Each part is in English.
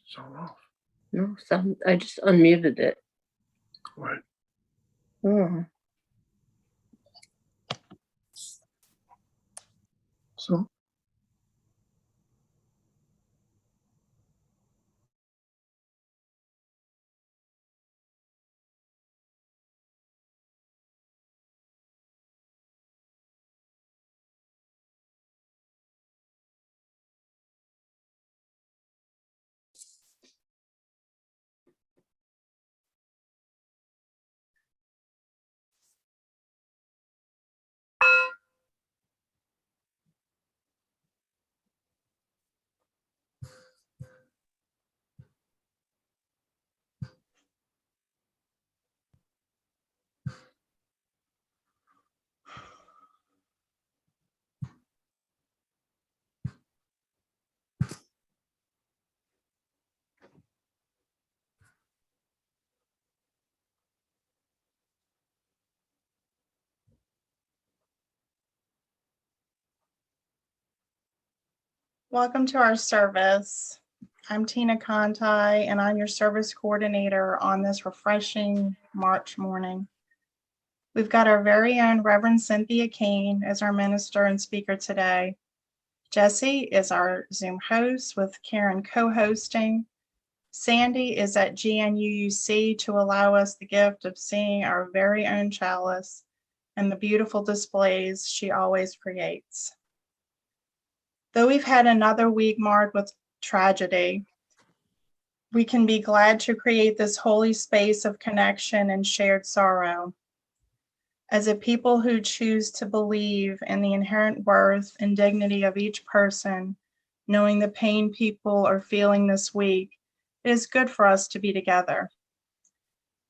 Sound off. No sound. I just unmuted it. What? Oh. So? Welcome to our service. I'm Tina Conti, and I'm your service coordinator on this refreshing March morning. We've got our very own Reverend Cynthia Kane as our minister and speaker today. Jesse is our Zoom host with Karen co-hosting. Sandy is at GNUUC to allow us the gift of seeing our very own chalice and the beautiful displays she always creates. Though we've had another week marked with tragedy, we can be glad to create this holy space of connection and shared sorrow. As a people who choose to believe in the inherent worth and dignity of each person, knowing the pain people are feeling this week, it is good for us to be together.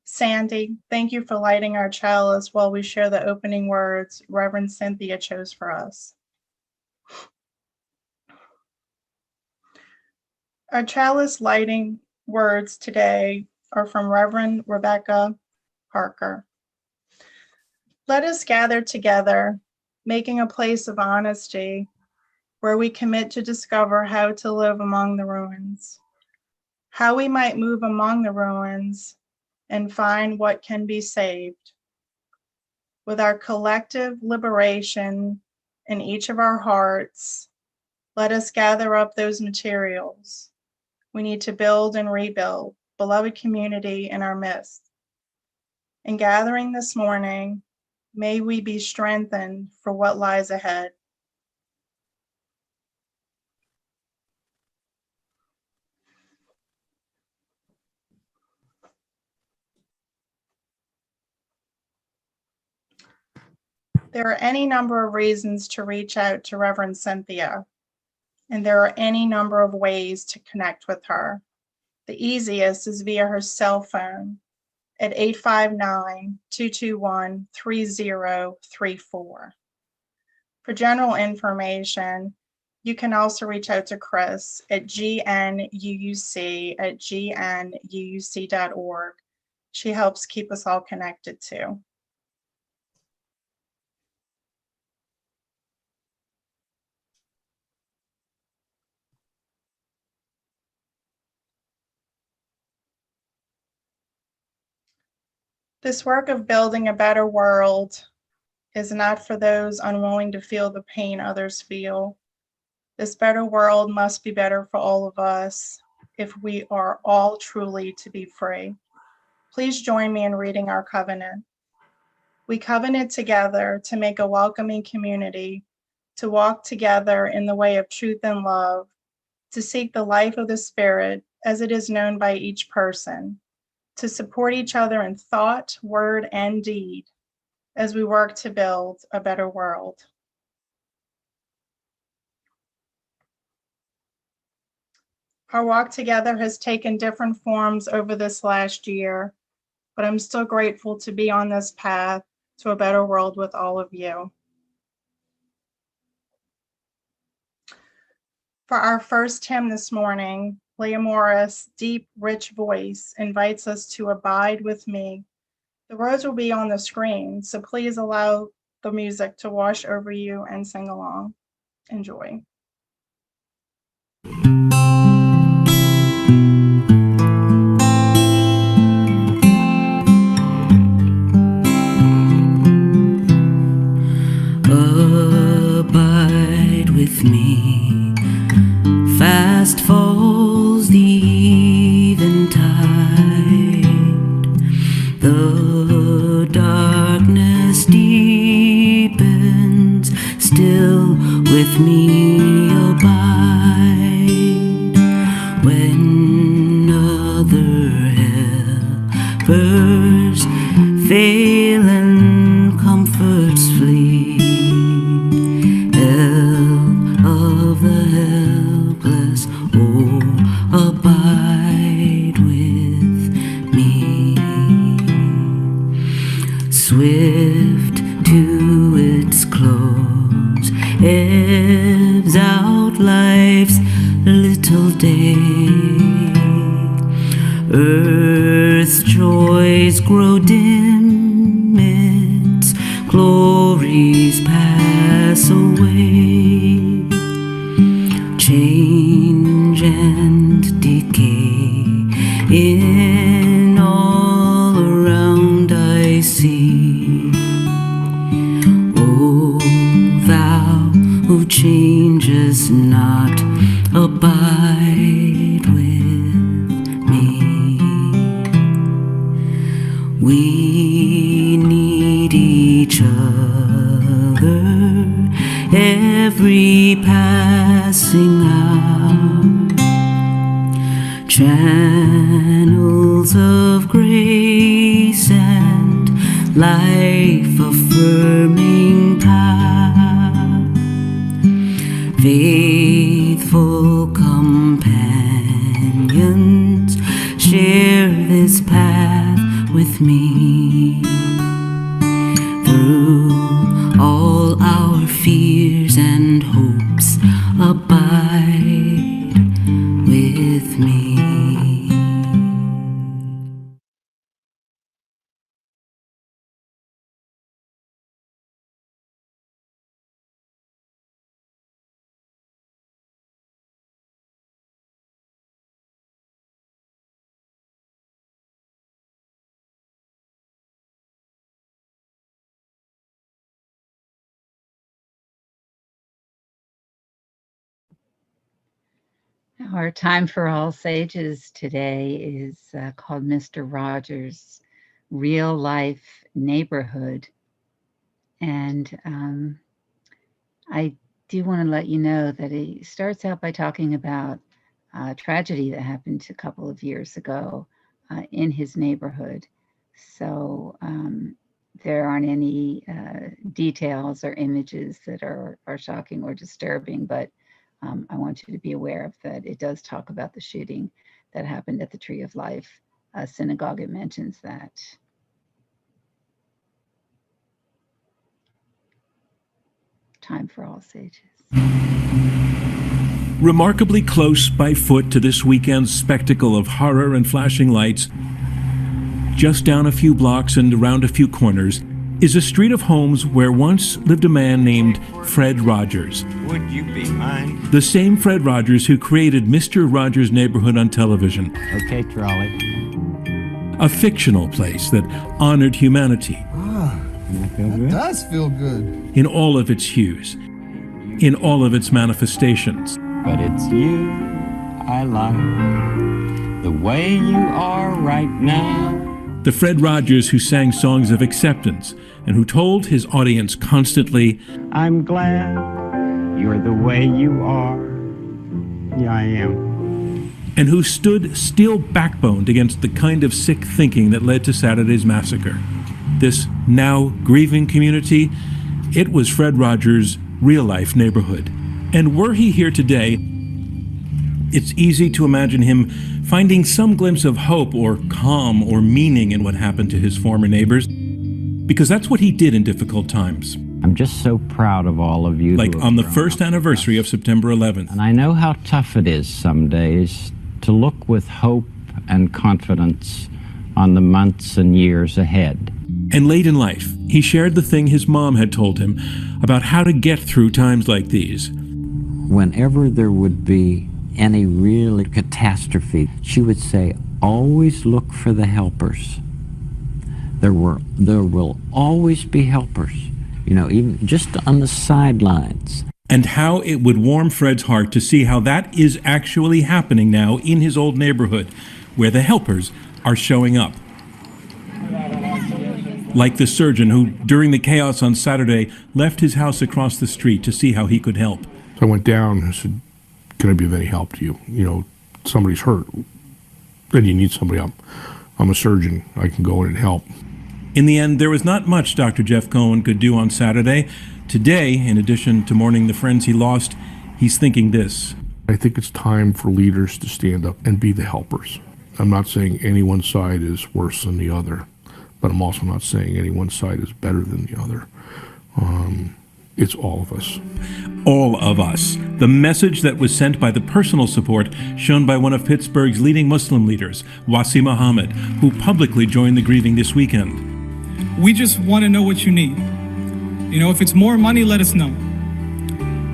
Sandy, thank you for lighting our chalice while we share the opening words Reverend Cynthia chose for us. Our chalice lighting words today are from Reverend Rebecca Parker. Let us gather together, making a place of honesty where we commit to discover how to live among the ruins, how we might move among the ruins and find what can be saved. With our collective liberation in each of our hearts, let us gather up those materials. We need to build and rebuild beloved community in our midst. In gathering this morning, may we be strengthened for what lies ahead. There are any number of reasons to reach out to Reverend Cynthia, and there are any number of ways to connect with her. The easiest is via her cell phone at 859-221-3034. For general information, you can also reach out to Chris at gnuuc@gnuuc.org. She helps keep us all connected too. This work of building a better world is not for those unwilling to feel the pain others feel. This better world must be better for all of us if we are all truly to be free. Please join me in reading our covenant. We covenant together to make a welcoming community, to walk together in the way of truth and love, to seek the life of the Spirit as it is known by each person, to support each other in thought, word, and deed as we work to build a better world. Our walk together has taken different forms over this last year, but I'm still grateful to be on this path to a better world with all of you. For our first hymn this morning, Leah Morris' deep, rich voice invites us to abide with me. The words will be on the screen, so please allow the music to wash over you and sing along. Enjoy. other helpers fail and comforts flee. Help of the helpless, oh, abide with me. Swift to its close, ebbs out life's little day. Earth's joys grow dim, its glories pass away. Change and decay in all around I see. O thou who changes not, abide with me. We need each other every passing hour. Channels of grace and life affirming power. Faithful companions share this path with me. Through all our fears and hopes, abide with me. Our time for all sages today is called Mr. Rogers' Real Life Neighborhood. And I do want to let you know that he starts out by talking about a tragedy that happened a couple of years ago in his neighborhood. So there aren't any details or images that are shocking or disturbing, but I want you to be aware of that. It does talk about the shooting that happened at the Tree of Life synagogue. It mentions that. Time for all sages. Remarkably close by foot to this weekend's spectacle of horror and flashing lights, just down a few blocks and around a few corners, is a street of homes where once lived a man named Fred Rogers. Would you be mine? The same Fred Rogers who created Mr. Rogers' Neighborhood on television. Okay, trolley. A fictional place that honored humanity That does feel good. in all of its hues, in all of its manifestations. But it's you I like, the way you are right now. The Fred Rogers who sang songs of acceptance and who told his audience constantly, I'm glad you're the way you are. Yeah, I am. and who stood steel backboned against the kind of sick thinking that led to Saturday's massacre. This now grieving community, it was Fred Rogers' real-life neighborhood. And were he here today, it's easy to imagine him finding some glimpse of hope or calm or meaning in what happened to his former neighbors, because that's what he did in difficult times. I'm just so proud of all of you. Like on the first anniversary of September 11th. And I know how tough it is some days to look with hope and confidence on the months and years ahead. And late in life, he shared the thing his mom had told him about how to get through times like these. Whenever there would be any real catastrophe, she would say, always look for the helpers. There will always be helpers, you know, even just on the sidelines. And how it would warm Fred's heart to see how that is actually happening now in his old neighborhood, where the helpers are showing up. Like the surgeon who, during the chaos on Saturday, left his house across the street to see how he could help. So I went down and said, can I be of any help to you? You know, somebody's hurt. then you need somebody. I'm a surgeon. I can go in and help. In the end, there was not much Dr. Jeff Cohen could do on Saturday. Today, in addition to mourning the friends he lost, he's thinking this. I think it's time for leaders to stand up and be the helpers. I'm not saying any one side is worse than the other, but I'm also not saying any one side is better than the other. It's all of us. All of us. The message that was sent by the personal support shown by one of Pittsburgh's leading Muslim leaders, Wasi Muhammad, who publicly joined the grieving this weekend. We just want to know what you need. You know, if it's more money, let us know.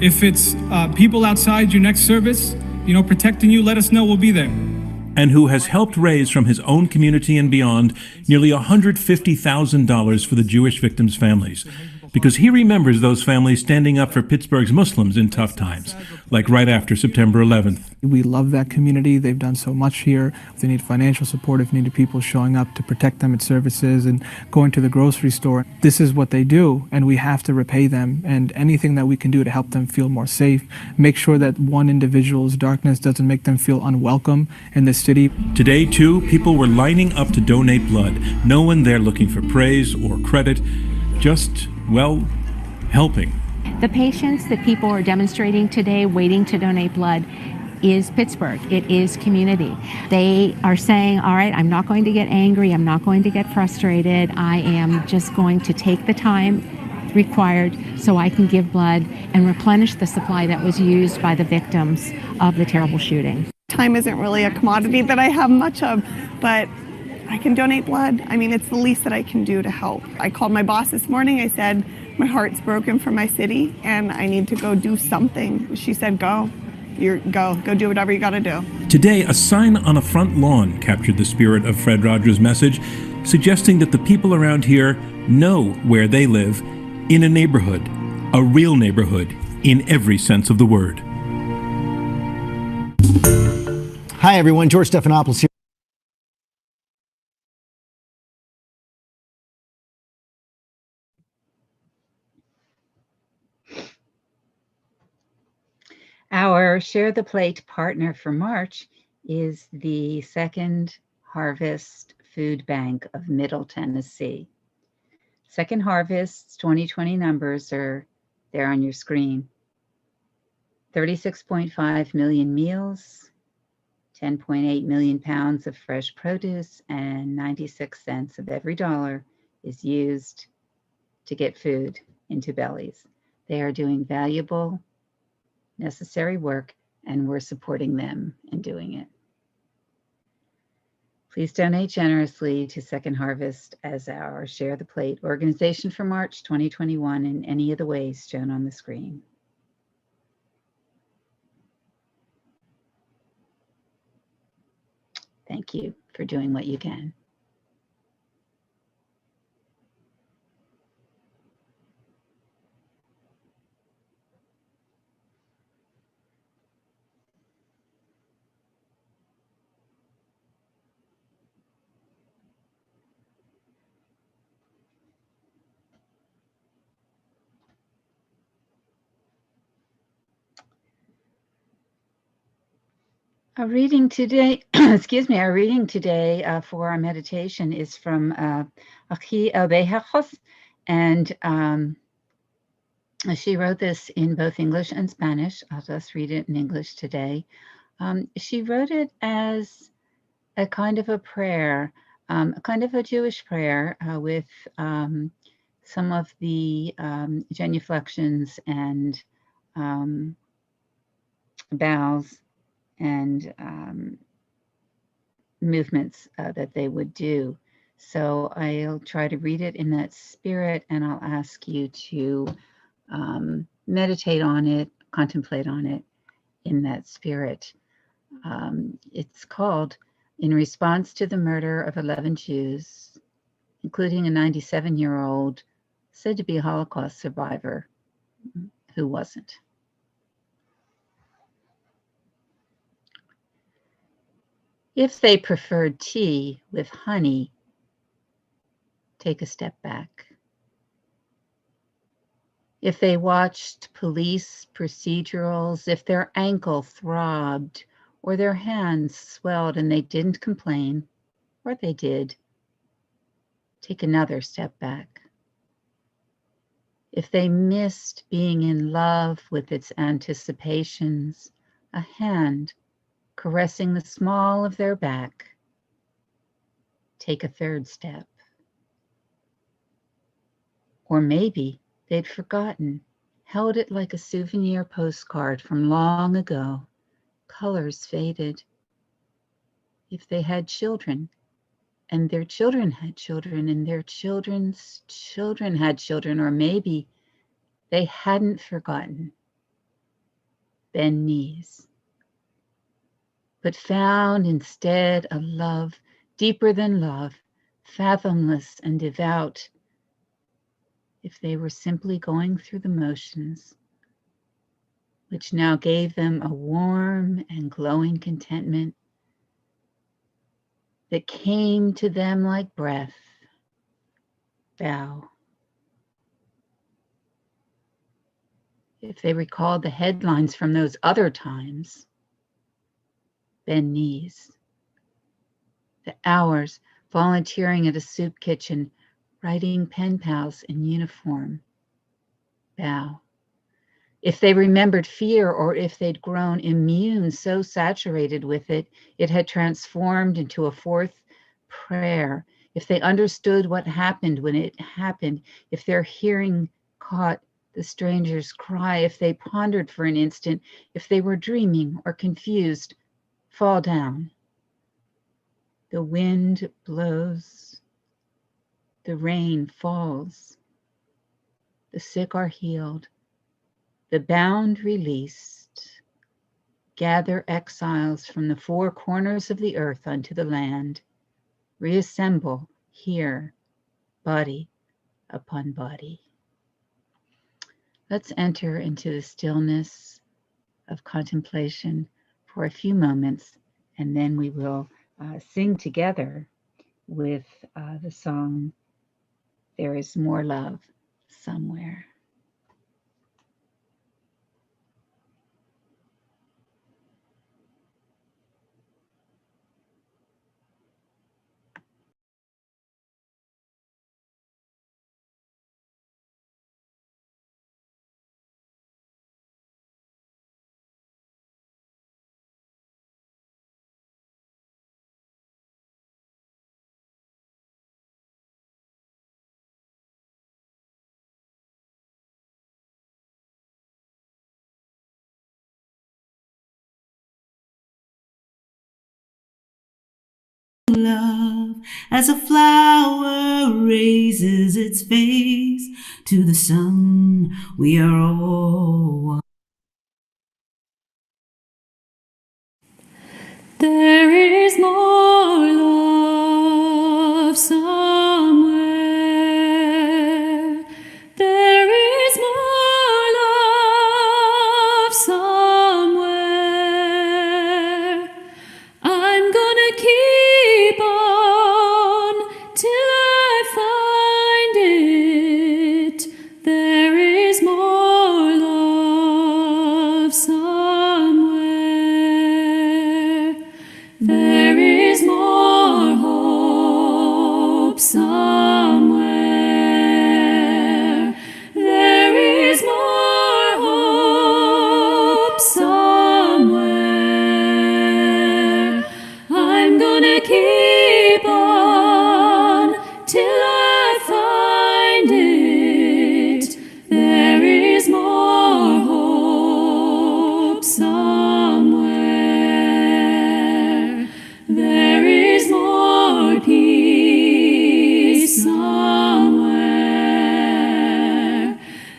If it's people outside your next service, you know, protecting you, let us know, we'll be there. And who has helped raise from his own community and beyond nearly $150,000 for the Jewish victims' families. Because he remembers those families standing up for Pittsburgh's Muslims in tough times, like right after September 11th. We love that community. They've done so much here. If they need financial support, if they need people showing up to protect them at services and going to the grocery store, this is what they do, and we have to repay them. And anything that we can do to help them feel more safe, make sure that one individual's darkness doesn't make them feel unwelcome in this city. Today, too, people were lining up to donate blood. No one there looking for praise or credit, just, well, helping. The patience that people are demonstrating today, waiting to donate blood, is Pittsburgh. It is community. They are saying, all right, I'm not going to get angry. I'm not going to get frustrated. I am just going to take the time required so I can give blood and replenish the supply that was used by the victims of the terrible shooting. Time isn't really a commodity that I have much of, but I can donate blood. I mean, it's the least that I can do to help. I called my boss this morning. I said, my heart's broken for my city and I need to go do something. She said, go do whatever you gotta do. Today, a sign on a front lawn captured the spirit of Fred Rogers' message, suggesting that the people around here know where they live, in a neighborhood, a real neighborhood, in every sense of the word. Hi everyone, George Stephanopoulos here. Our Share the Plate partner for March is the Second Harvest Food Bank of Middle Tennessee. Second Harvest's 2020 numbers are there on your screen. 36.5 million meals, 10.8 million pounds of fresh produce, and 96 cents of every dollar is used to get food into bellies. They are doing valuable, necessary work, and we're supporting them in doing it. Please donate generously to Second Harvest as our Share the Plate organization for March 2021 in any of the ways shown on the screen. Thank you for doing what you can. Our reading today, our reading today for our meditation is from Achi Albehachos, and she wrote this in both English and Spanish. I'll just read it in English today. She wrote it as a kind of a prayer, a kind of a Jewish prayer with some of the genuflections and bows and movements that they would do. So I'll try to read it in that spirit, and I'll ask you to meditate on it, contemplate on it in that spirit. It's called In Response to the Murder of 11 Jews, including a 97-year-old said to be a Holocaust survivor who wasn't. If they preferred tea with honey, take a step back. If they watched police procedurals, if their ankle throbbed or their hands swelled and they didn't complain, or they did, take another step back. If they missed being in love with its anticipations, a hand caressing the small of their back, take a third step. Or maybe they'd forgotten, held it like a souvenir postcard from long ago, colors faded. If they had children, and their children had children, and their children's children had children, or maybe they hadn't forgotten, bend knees, but found instead a love deeper than love, fathomless and devout. If they were simply going through the motions, which now gave them a warm and glowing contentment that came to them like breath, bow. If they recalled the headlines from those other times, bend knees. The hours volunteering at a soup kitchen, writing pen pals in uniform, bow. If they remembered fear, or if they'd grown immune, so saturated with it, it had transformed into a fourth prayer. If they understood what happened when it happened, if their hearing caught the stranger's cry, if they pondered for an instant, if they were dreaming or confused, fall down. The wind blows, the rain falls, the sick are healed, the bound released. Gather exiles from the four corners of the earth unto the land. Reassemble here, body upon body. Let's enter into the stillness of contemplation for a few moments, and then we will sing together with the song, There Is More Love Somewhere. Love as a flower raises its face to the sun, we are all one. There is more love somewhere. There is more love somewhere. I'm gonna keep on till I find it. There is more love somewhere. There is more hope somewhere. There is more hope somewhere. I'm gonna keep on till I find it. There is more hope somewhere. There is more peace somewhere.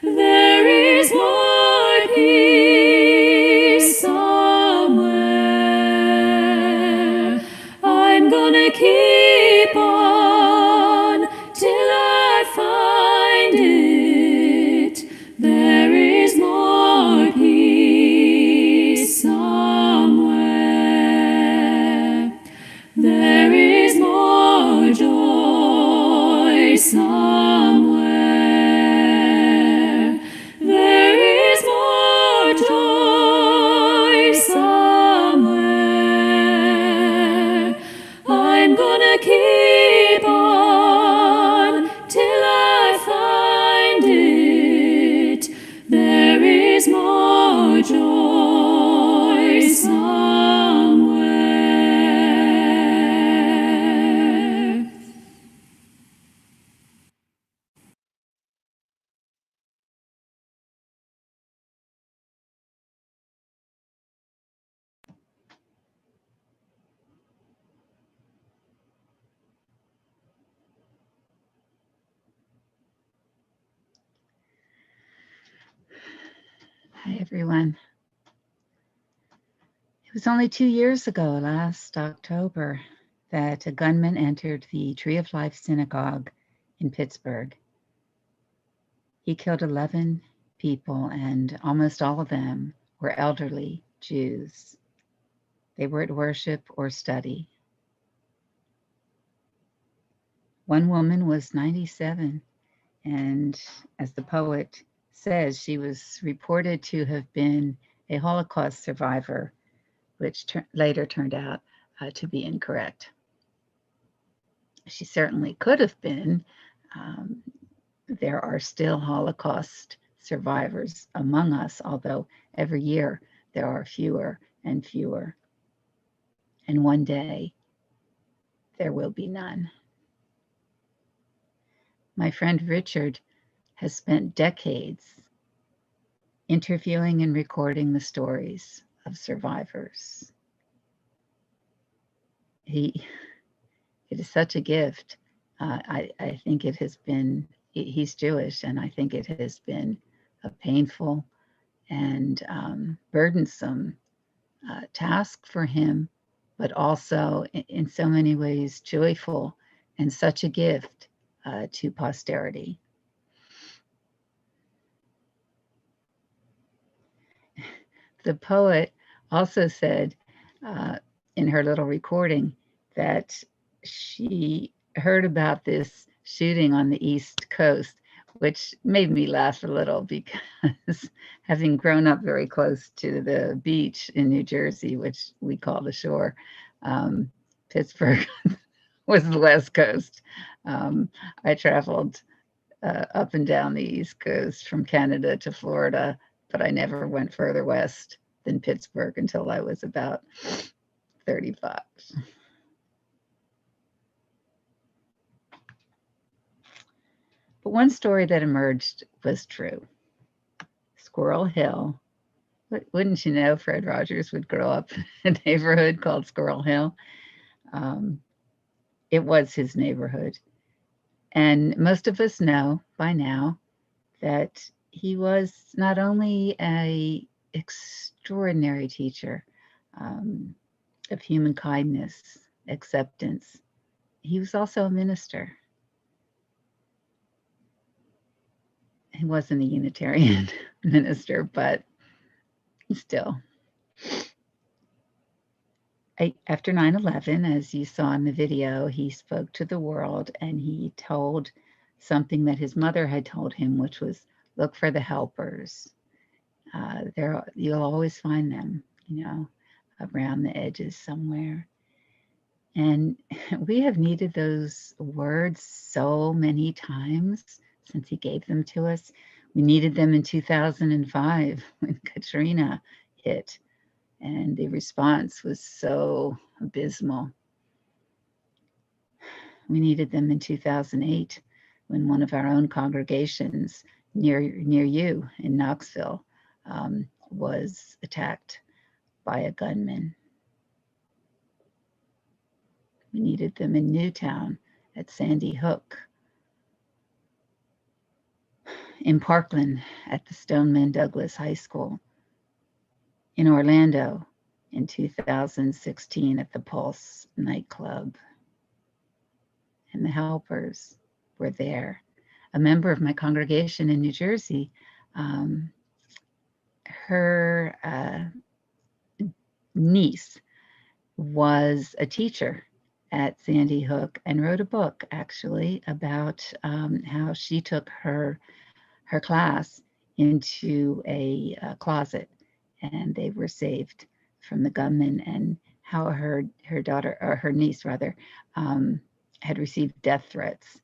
There is more peace somewhere. I'm gonna keep on till I find it. There is more peace somewhere. There is more joy somewhere. There is more joy somewhere. Hi, everyone. It was only 2 years ago, last October, that a gunman entered the Tree of Life Synagogue in Pittsburgh. He killed 11 people, and almost all of them were elderly Jews. They were at worship or study. One woman was 97, and as the poet says, she was reported to have been a Holocaust survivor, which later turned out to be incorrect. She certainly could have been. There are still Holocaust survivors among us, although every year there are fewer and fewer. And one day there will be none. My friend Richard has spent decades interviewing and recording the stories of survivors. It is such a gift. I think it has been, he's Jewish, and I think it has been a painful and burdensome task for him, but also in so many ways joyful and such a gift to posterity. The poet also said in her little recording that she heard about this shooting on the East Coast, which made me laugh a little because having grown up very close to the beach in New Jersey, which we call the shore, Pittsburgh was the West Coast. I traveled up and down the East Coast from Canada to Florida, but I never went further west than Pittsburgh until I was about 35. But one story that emerged was true. Squirrel Hill. Wouldn't you know, Fred Rogers would grow up in a neighborhood called Squirrel Hill. It was his neighborhood. And most of us know by now that he was not only an extraordinary teacher of human kindness, acceptance, he was also a minister. He wasn't a Unitarian minister, but still. After 9/11, as you saw in the video, he spoke to the world and he told something that his mother had told him, which was look for the helpers. You'll always find them, around the edges somewhere. And we have needed those words so many times since he gave them to us. We needed them in 2005 when Katrina hit, and the response was so abysmal. We needed them in 2008 when one of our own congregations near you in Knoxville was attacked by a gunman. We needed them in Newtown at Sandy Hook, in Parkland at the Stoneman Douglas High School, in Orlando in 2016 at the Pulse nightclub. And the helpers were there. A member of my congregation in New Jersey, her niece was a teacher at Sandy Hook and wrote a book actually about how she took her class into a closet and they were saved from the gunman, and how her daughter, or her niece rather, had received death threats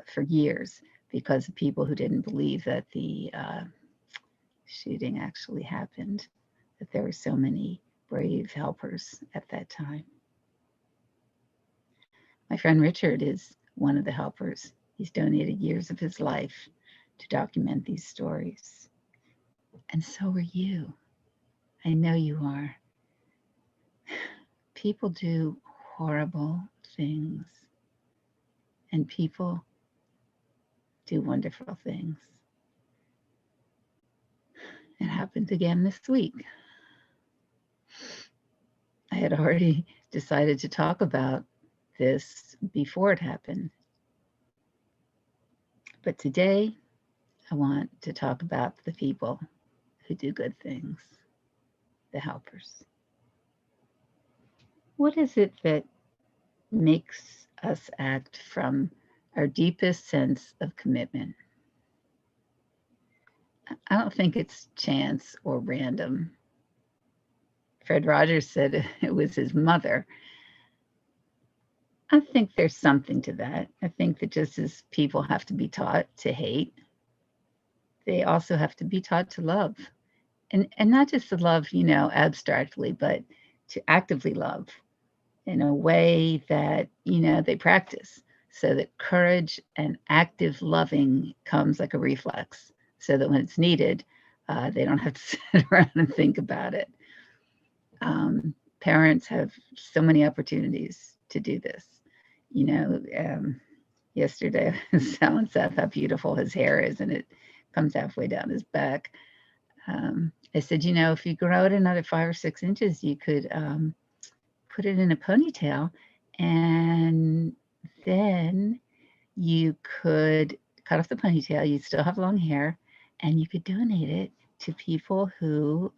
for years because of people who didn't believe that the shooting actually happened, that there were so many brave helpers at that time. My friend Richard is one of the helpers. He's donated years of his life to document these stories. And so are you. I know you are. People do horrible things, and people do wonderful things. It happened again this week. I had already decided to talk about this before it happened. But today, I want to talk about the people who do good things, the helpers. What is it that makes us act from our deepest sense of commitment? I don't think it's chance or random. Fred Rogers said it was his mother. I think there's something to that. I think that just as people have to be taught to hate, they also have to be taught to love. And not just to love, abstractly, but to actively love in a way that, they practice, so that courage and active loving comes like a reflex, so that when it's needed, they don't have to sit around and think about it. Parents have so many opportunities to do this. Yesterday I was telling Seth how beautiful his hair is, and it comes halfway down his back. I said, if you grow it another 5 or 6 inches, you could put it in a ponytail, and then you could cut off the ponytail. You'd still have long hair, and you could donate it to people who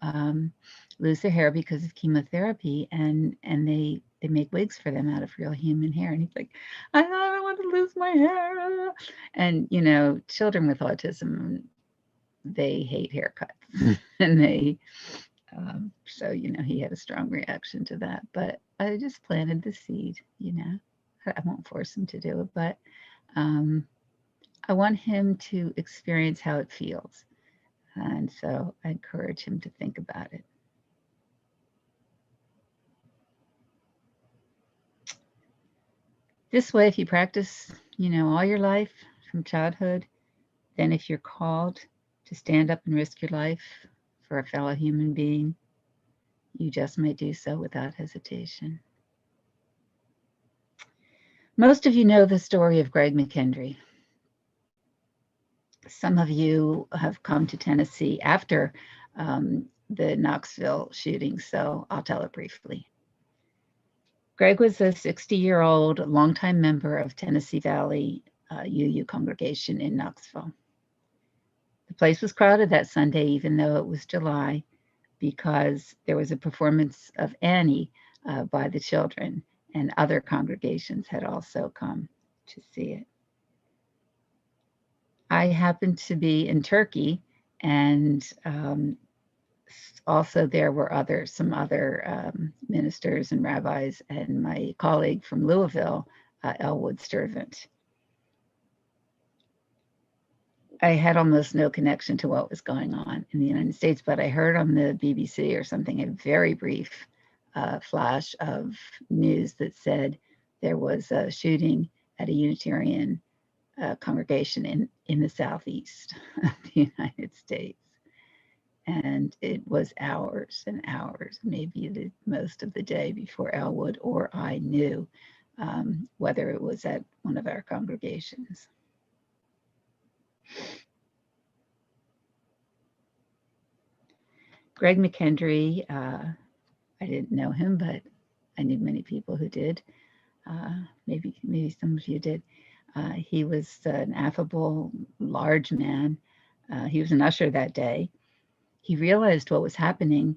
lose their hair because of chemotherapy, and they make wigs for them out of real human hair. And he's like, I don't want to lose my hair. And, children with autism, they hate haircuts. And they, so, he had a strong reaction to that. But I just planted the seed, I won't force him to do it, but I want him to experience how it feels. And so I encourage him to think about it. This way, if you practice, all your life from childhood, then if you're called to stand up and risk your life for a fellow human being, you just may do so without hesitation. Most of you know the story of Greg McKendry. Some of you have come to Tennessee after the Knoxville shooting, so I'll tell it briefly. Greg was a 60-year-old longtime member of Tennessee Valley UU congregation in Knoxville. The place was crowded that Sunday, even though it was July, because there was a performance of Annie by the children, and other congregations had also come to see it. I happened to be in Turkey, and also there were some other ministers and rabbis, and my colleague from Louisville, Elwood Sturvant. I had almost no connection to what was going on in the United States, but I heard on the BBC or something a very brief flash of news that said there was a shooting at a Unitarian congregation in the southeast of the United States. And it was hours and hours, maybe most of the day, before Elwood or I knew whether it was at one of our congregations. Greg McKendry, I didn't know him, but I knew many people who did. Maybe some of you did. He was an affable, large man. He was an usher that day. He realized what was happening,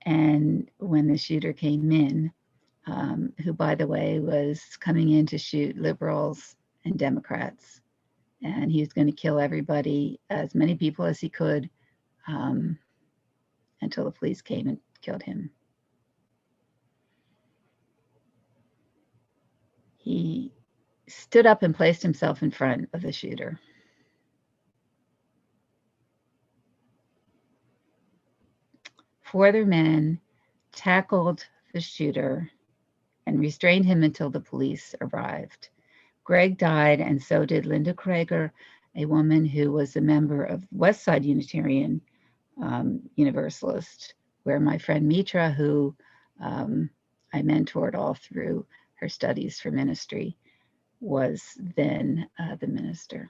and when the shooter came in, who, by the way, was coming in to shoot liberals and Democrats, and he was going to kill everybody, as many people as he could, until the police came and killed him. He stood up and placed himself in front of the shooter. Four other men tackled the shooter and restrained him until the police arrived. Greg died, and so did Linda Krager, a woman who was a member of West Side Unitarian Universalist, where my friend Mitra, who I mentored all through her studies for ministry, was then the minister.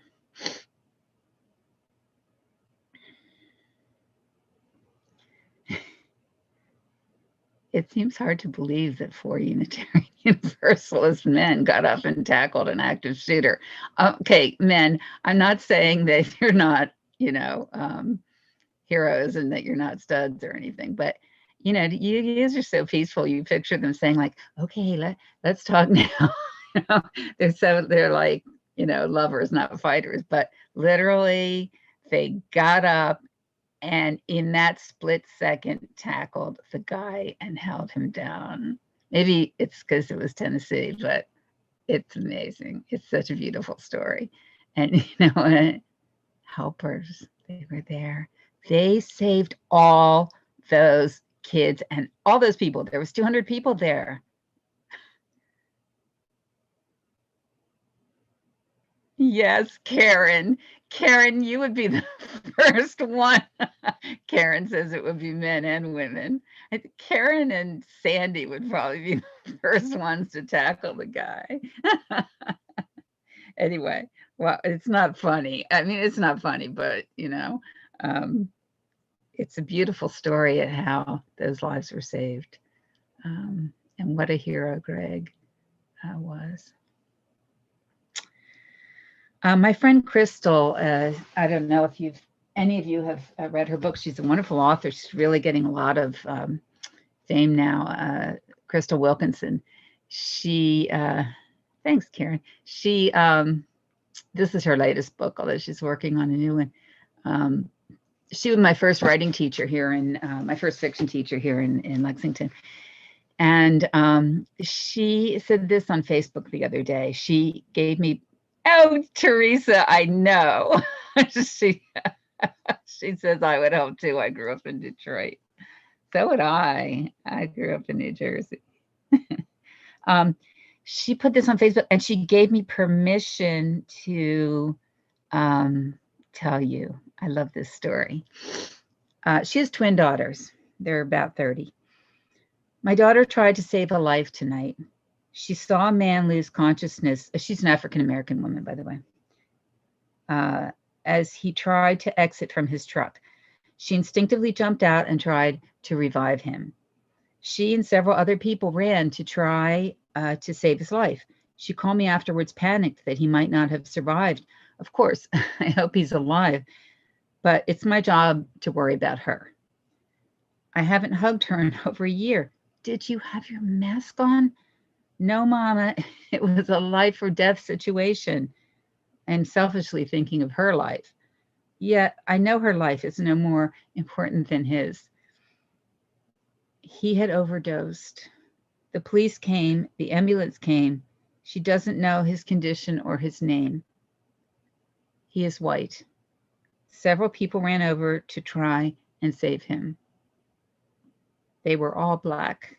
it seems hard to believe that 4 Unitarian Universalist men got up and tackled an active shooter. Okay, men, I'm not saying that you're not, heroes and that you're not studs or anything, but you guys are so peaceful. You picture them saying like, okay, let's talk now. They're like, lovers, not fighters, but literally they got up and in that split second tackled the guy and held him down. Maybe it's because it was Tennessee, but it's amazing. It's such a beautiful story. And helpers, they were there. They saved all those kids and all those people. There was 200 people there. Yes, Karen. Karen, you would be the first one. Karen says it would be men and women. Karen and Sandy would probably be the first ones to tackle the guy. Anyway, well, it's not funny. I mean, it's not funny, but, it's a beautiful story at how those lives were saved. And what a hero Greg was. My friend Crystal, I don't know if any of you have read her book. She's a wonderful author. She's really getting a lot of fame now. Crystal Wilkinson. She, thanks, Karen. She, this is her latest book, although she's working on a new one. She was my first writing teacher here my first fiction teacher here in Lexington. And she said this on Facebook the other day. She gave me, oh, Teresa, I know. She says I would help too. I grew up in Detroit. So would I. I grew up in New Jersey. She put this on Facebook and she gave me permission to tell you. I love this story. She has twin daughters. They're about 30. My daughter tried to save a life tonight. She saw a man lose consciousness. She's an African-American woman, by the way. As he tried to exit from his truck. She instinctively jumped out and tried to revive him. She and several other people ran to try to save his life. She called me afterwards, panicked that he might not have survived. Of course, I hope he's alive, but it's my job to worry about her. I haven't hugged her in over a year. Did you have your mask on? No, Mama, it was a life or death situation. And selfishly thinking of her life. Yet I know her life is no more important than his. He had overdosed. The police came, the ambulance came. She doesn't know his condition or his name. He is white. Several people ran over to try and save him. They were all Black.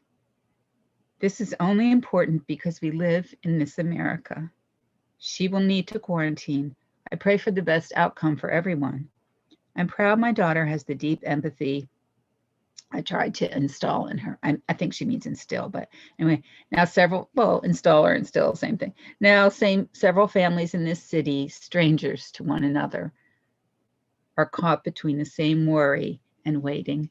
This is only important because we live in this America. She will need to quarantine. I pray for the best outcome for everyone. I'm proud my daughter has the deep empathy I tried to install in her. I think she means instill, but anyway, now install or instill, same thing. Now, several families in this city, strangers to one another, are caught between the same worry and waiting.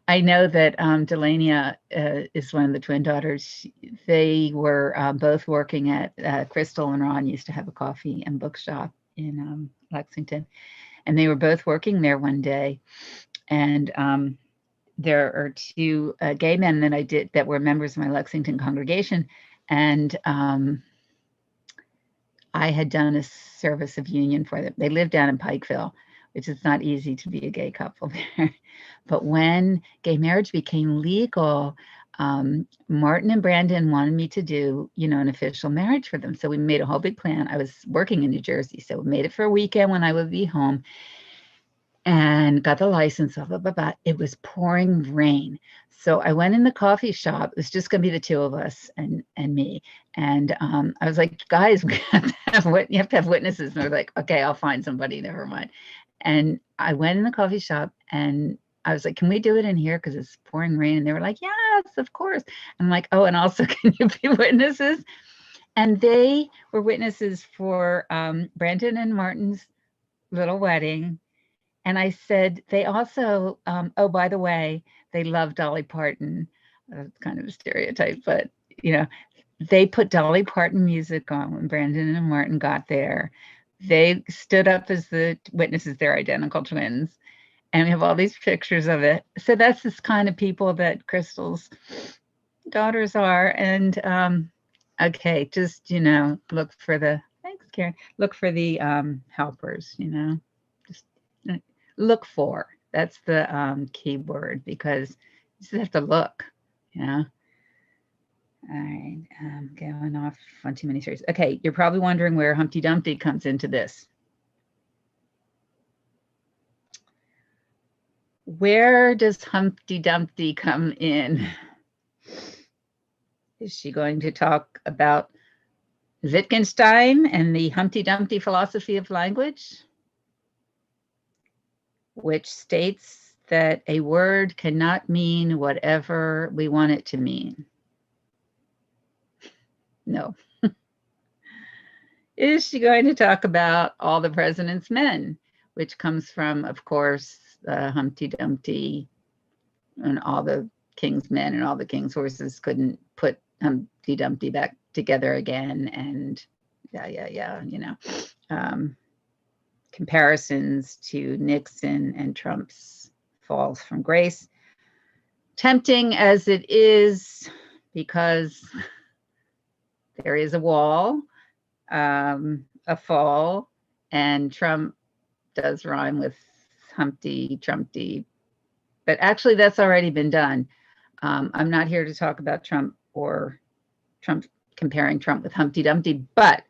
I know that Delania is one of the twin daughters. They were both working at Crystal and Ron used to have a coffee and bookshop in Lexington. And they were both working there one day. And there are two gay men that were members of my Lexington congregation. And I had done a service of union for them. They lived down in Pikeville, which is not easy to be a gay couple there. But when gay marriage became legal, Martin and Brandon wanted me to do, an official marriage for them. So we made a whole big plan. I was working in New Jersey, so we made it for a weekend when I would be home and got the license, blah, blah, blah, blah. It was pouring rain. So I went in the coffee shop. It was just going to be the two of us and me. And I was like, guys, you have to have witnesses. And they're like, okay, I'll find somebody, never mind. And I went in the coffee shop and I was like, can we do it in here? Because it's pouring rain. And they were like, yes, of course. I'm like, oh, and also can you be witnesses? And they were witnesses for Brandon and Martin's little wedding. And I said, they also, oh, by the way, they love Dolly Parton. Kind of a stereotype, but they put Dolly Parton music on when Brandon and Martin got there. They stood up as the witnesses. They're identical twins. And we have all these pictures of it. So that's this kind of people that Crystal's daughters are. And okay, just, look for the, thanks, Karen, look for the helpers, just look for. That's the key word, because you just have to look, All right, going off on too many series. Okay, you're probably wondering where Humpty Dumpty comes into this. Where does Humpty Dumpty come in? Is she going to talk about Wittgenstein and the Humpty Dumpty philosophy of language, which states that a word cannot mean whatever we want it to mean? No. Is she going to talk about All the President's Men, which comes from, of course, Humpty Dumpty and all the king's men and all the king's horses couldn't put Humpty Dumpty back together again, and comparisons to Nixon and Trump's falls from grace. Tempting as it is, because there is a wall, a fall, and Trump does rhyme with Humpty Trumpty, but actually that's already been done. I'm not here to talk about Trump or Trump comparing Trump with Humpty Dumpty, but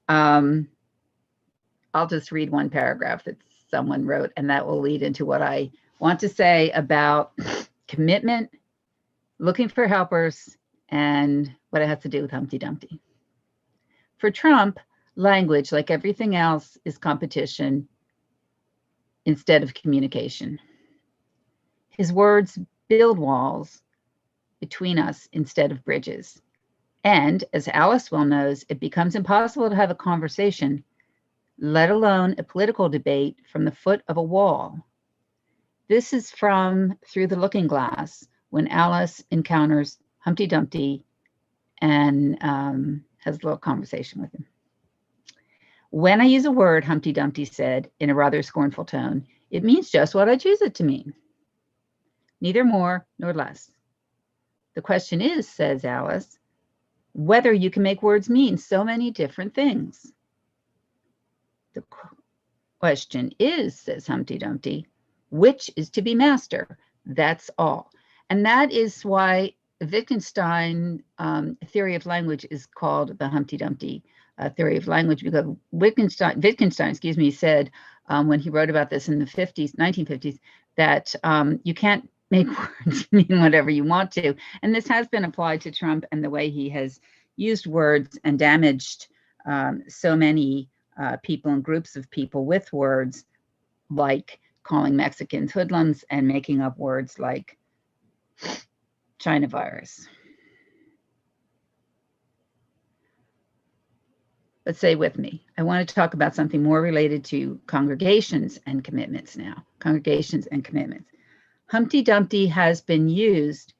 I'll just read one paragraph that someone wrote, and that will lead into what I want to say about commitment, looking for helpers, and what it has to do with Humpty Dumpty. For Trump, language, like everything else, is competition instead of communication. His words build walls between us instead of bridges. And as Alice well knows, it becomes impossible to have a conversation, let alone a political debate, from the foot of a wall. This is from Through the Looking Glass, when Alice encounters Humpty Dumpty and has a little conversation with him. When I use a word, Humpty Dumpty said in a rather scornful tone, it means just what I choose it to mean. Neither more nor less. The question is, says Alice, whether you can make words mean so many different things. The question is, says Humpty Dumpty, which is to be master? That's all. And that is why Wittgenstein theory of language is called the Humpty Dumpty theory of language, because Wittgenstein, said when he wrote about this in the 1950s, that you can't make words mean whatever you want to. And this has been applied to Trump and the way he has used words and damaged so many people and groups of people with words, like calling Mexicans hoodlums and making up words like China virus. But stay with me. I want to talk about something more related to congregations and commitments now. Congregations and commitments. Humpty Dumpty has been used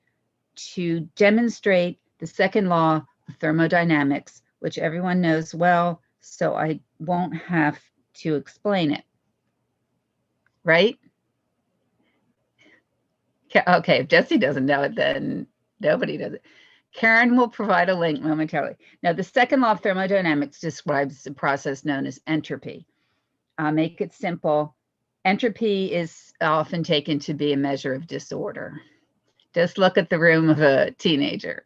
to demonstrate the second law of thermodynamics, which everyone knows well, so I won't have to explain it. Right? Okay, if Jesse doesn't know it, then nobody does it. Karen will provide a link momentarily. Now, the second law of thermodynamics describes a process known as entropy. Make it simple. Entropy is often taken to be a measure of disorder. Just look at the room of a teenager.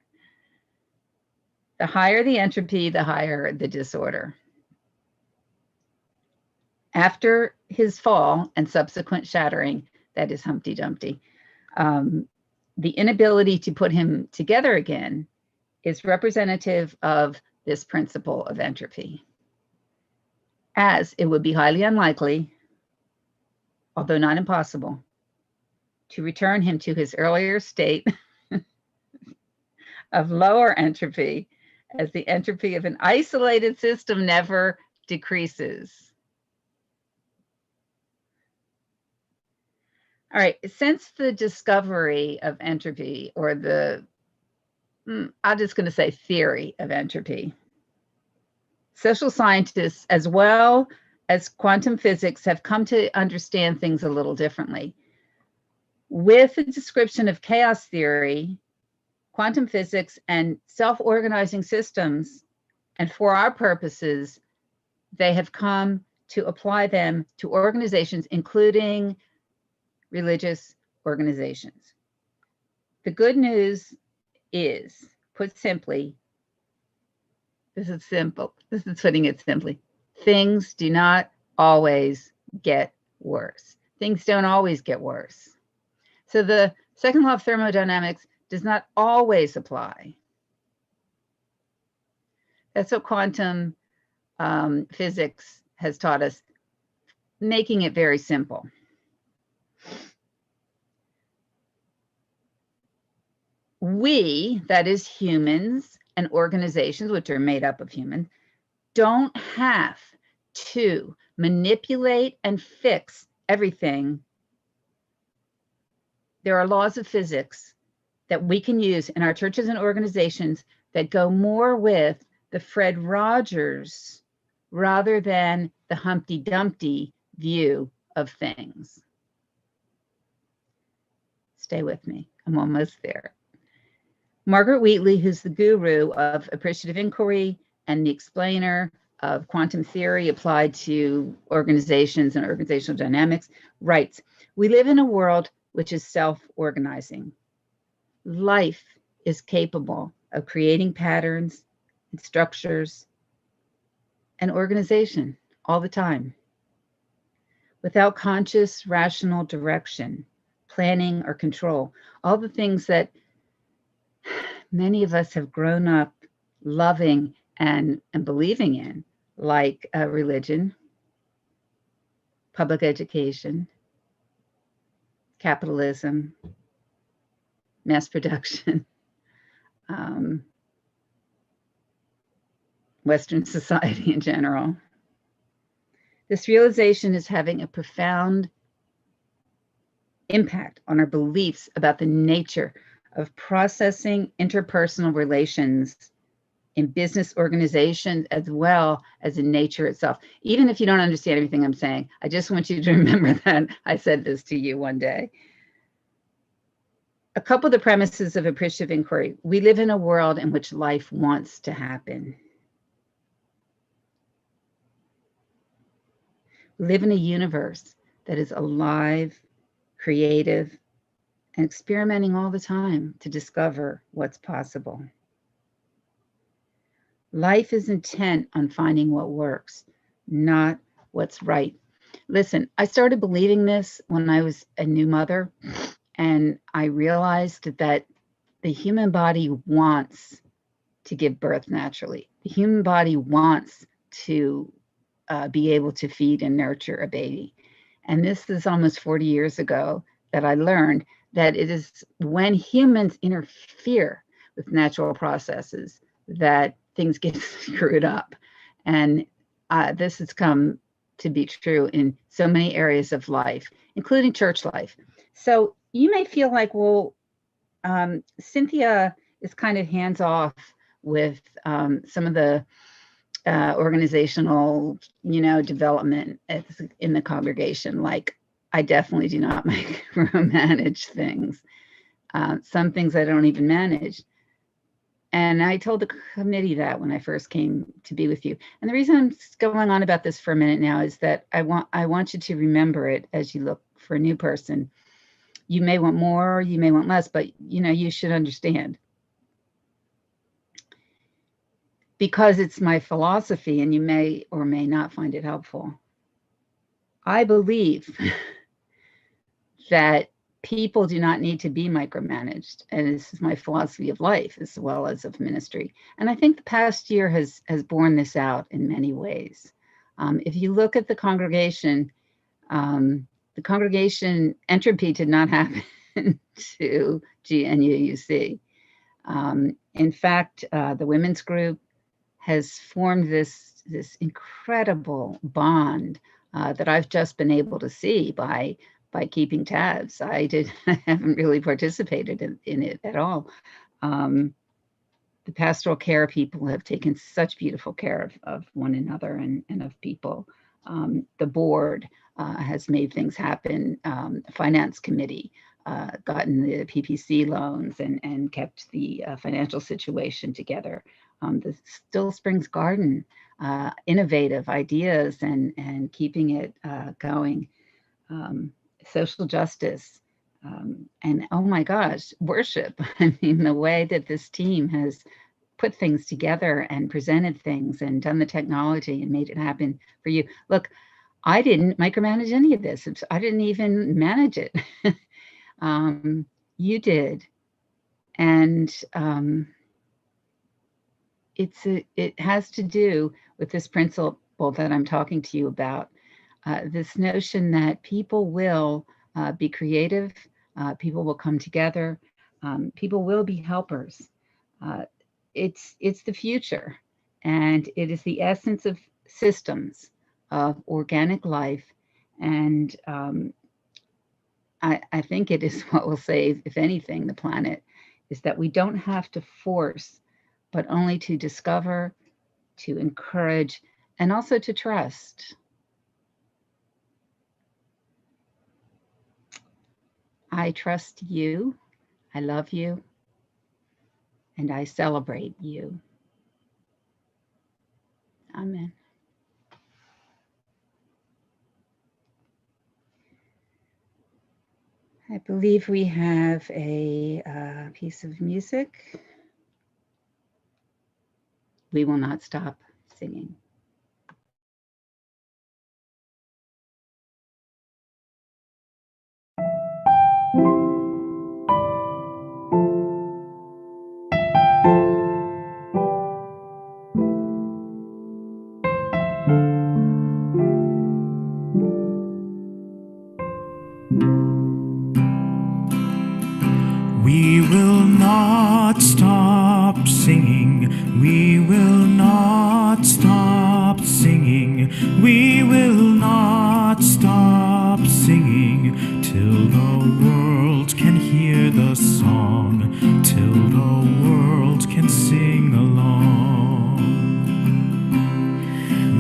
The higher the entropy, the higher the disorder. After his fall and subsequent shattering, that is Humpty Dumpty, the inability to put him together again is representative of this principle of entropy, as it would be highly unlikely, although not impossible, to return him to his earlier state of lower entropy, as the entropy of an isolated system never decreases. All right, since the discovery of entropy, or I'm just going to say theory of entropy, social scientists as well as quantum physics have come to understand things a little differently. With the description of chaos theory, quantum physics, and self-organizing systems, and for our purposes, they have come to apply them to organizations, including religious organizations. The good news is, put simply, this is simple, this is putting it simply, things do not always get worse. Things don't always get worse. So the second law of thermodynamics does not always apply. That's what quantum physics has taught us, making it very simple. We, that is humans and organizations, which are made up of humans, don't have to manipulate and fix everything. There are laws of physics that we can use in our churches and organizations that go more with the Fred Rogers rather than the Humpty Dumpty view of things. Stay with me, I'm almost there. Margaret Wheatley, who's the guru of appreciative inquiry and the explainer of quantum theory applied to organizations and organizational dynamics, writes, "We live in a world which is self-organizing. Life is capable of creating patterns and structures and organization all the time. Without conscious, rational direction, planning, or control, all the things that many of us have grown up loving and believing in, like religion, public education, capitalism, mass production, Western society in general. This realization is having a profound impact on our beliefs about the nature of processing interpersonal relations in business organizations as well as in nature itself." Even if you don't understand everything I'm saying, I just want you to remember that I said this to you one day. A couple of the premises of appreciative inquiry: we live in a world in which life wants to happen. We live in a universe that is alive, creative, and experimenting all the time to discover what's possible. Life is intent on finding what works, not what's right. Listen, I started believing this when I was a new mother, and I realized that the human body wants to give birth naturally. The human body wants to be able to feed and nurture a baby. And this is almost 40 years ago that I learned that it is when humans interfere with natural processes that things get screwed up. And this has come to be true in so many areas of life, including church life. So you may feel like, well, Cynthia is kind of hands off with some of the organizational, development in the congregation. Like, I definitely do not micromanage things. Some things I don't even manage. And I told the committee that when I first came to be with you. And the reason I'm going on about this for a minute now is that I want you to remember it as you look for a new person. You may want more, you may want less, but you should understand. Because it's my philosophy, and you may or may not find it helpful. I believe that people do not need to be micromanaged. And this is my philosophy of life as well as of ministry. And I think the past year has borne this out in many ways. If you look at the congregation entropy did not happen to GNUUC. In fact, the women's group has formed this incredible bond that I've just been able to see by by keeping tabs. I haven't really participated in it at all. The pastoral care people have taken such beautiful care of one another and of people. The board has made things happen. Finance committee gotten the PPC loans and kept the financial situation together. The Still Springs Garden, innovative ideas and keeping it going. Social justice, and oh my gosh, worship. I mean, the way that this team has put things together and presented things and done the technology and made it happen for you. Look, I didn't micromanage any of this. I didn't even manage it. You did. And it has to do with this principle that I'm talking to you about. This notion that people will be creative, people will come together, people will be helpers. It's the future, and it is the essence of systems, of organic life, and I think it is what will save, if anything, the planet, is that we don't have to force, but only to discover, to encourage, and also to trust. I trust you, I love you, and I celebrate you. Amen. I believe we have a piece of music. We will not stop singing. We will not stop singing. We will not stop singing. We will not stop singing till the world can hear the song, till the world can sing along.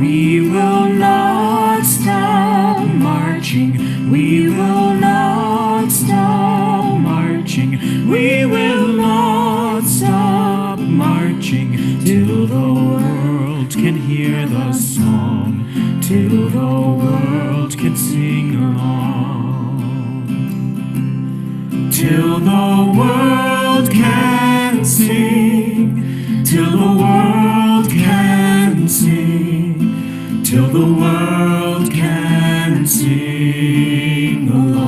We will not stop marching. We will not stop marching. We will not stop marching till the world can hear the song, till the world can sing along. Till the world can sing, till the world can sing, till the world can sing along.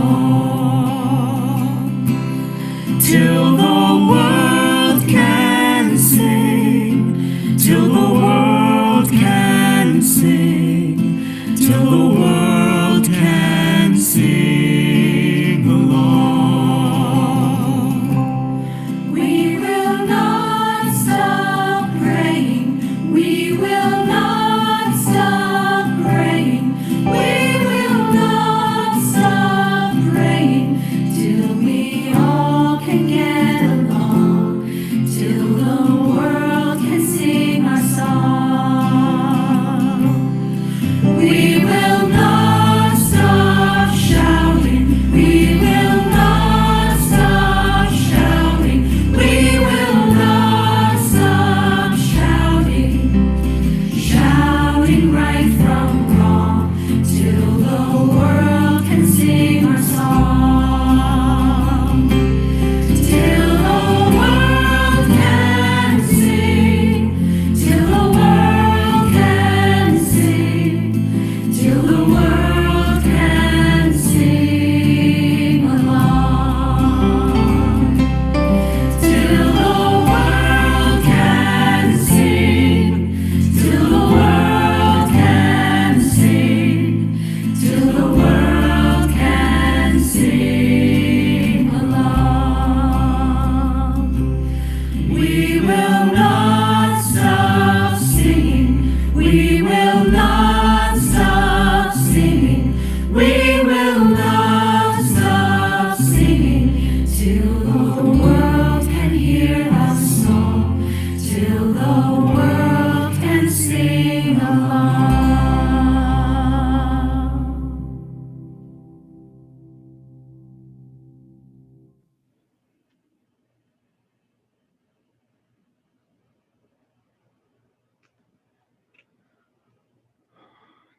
Till the world can sing, till the world can sing, till the world can sing along. We will not stop praying. We will not stop praying. We will not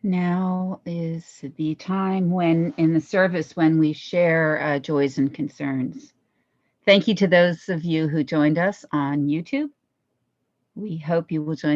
Now is the time when in the service when we share joys and concerns. Thank you to those of you who joined us on YouTube. We hope you will join